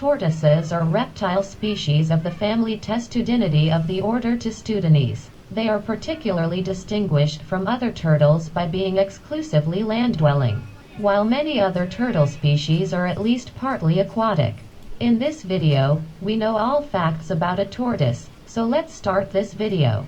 Tortoises are reptile species of the family Testudinidae of the order Testudines. They are particularly distinguished from other turtles by being exclusively land-dwelling, while many other turtle species are at least partly aquatic. In this video, we know all facts about a tortoise, so let's start this video.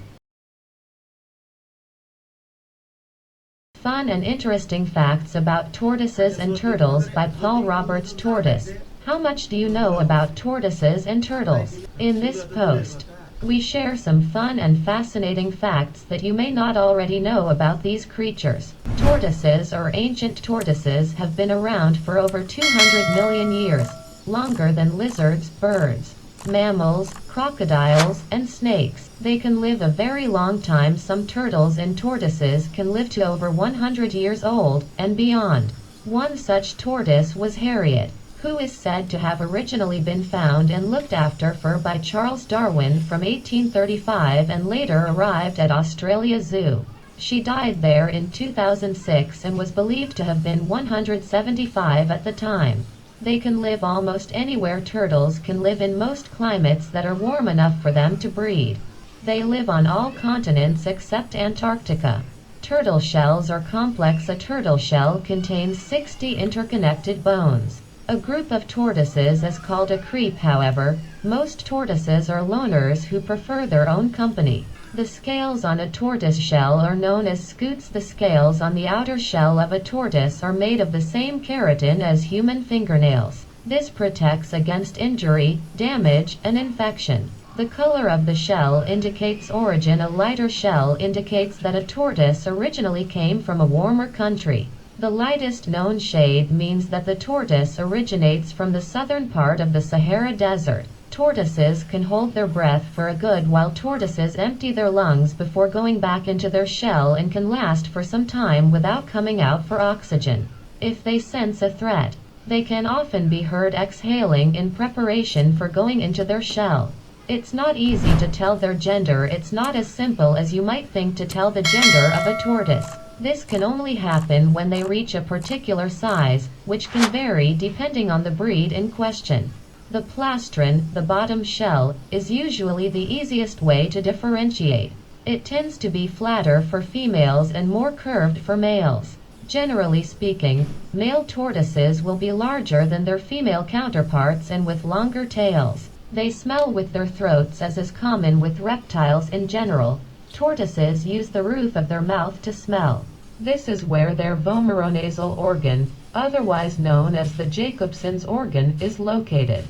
Fun and interesting facts about tortoises and turtles by Paul Roberts. Tortoise. How much do you know about tortoises and turtles? In this post, we share some fun and fascinating facts that you may not already know about these creatures. Tortoises or ancient tortoises have been around for over 200 million years, longer than lizards, birds, mammals, crocodiles, and snakes. They can live a very long time. Some turtles and tortoises can live to over 100 years old and beyond. One such tortoise was Harriet, who is said to have originally been found and looked after by Charles Darwin from 1835 and later arrived at Australia Zoo. She died there in 2006 and was believed to have been 175 at the time. They can live almost anywhere. Turtles can live in most climates that are warm enough for them to breed. They live on all continents except Antarctica. Turtle shells are complex. A turtle shell contains 60 interconnected bones. A group of tortoises is called a creep. However, most tortoises are loners who prefer their own company. The scales on a tortoise shell are known as scutes. The scales on the outer shell of a tortoise are made of the same keratin as human fingernails. This protects against injury, damage, and infection. The color of the shell indicates origin. A lighter shell indicates that a tortoise originally came from a warmer country. The lightest known shade means that the tortoise originates from the southern part of the Sahara Desert. Tortoises can hold their breath for a good while. Tortoises empty their lungs before going back into their shell and can last for some time without coming out for oxygen. If they sense a threat, they can often be heard exhaling in preparation for going into their shell. It's not easy to tell their gender. It's not as simple as you might think to tell the gender of a tortoise. This can only happen when they reach a particular size, which can vary depending on the breed in question. The plastron, the bottom shell, is usually the easiest way to differentiate. It tends to be flatter for females and more curved for males. Generally speaking, male tortoises will be larger than their female counterparts and with longer tails. They smell with their throats, as is common with reptiles in general. Tortoises use the roof of their mouth to smell. This is where their vomeronasal organ, otherwise known as the Jacobson's organ, is located.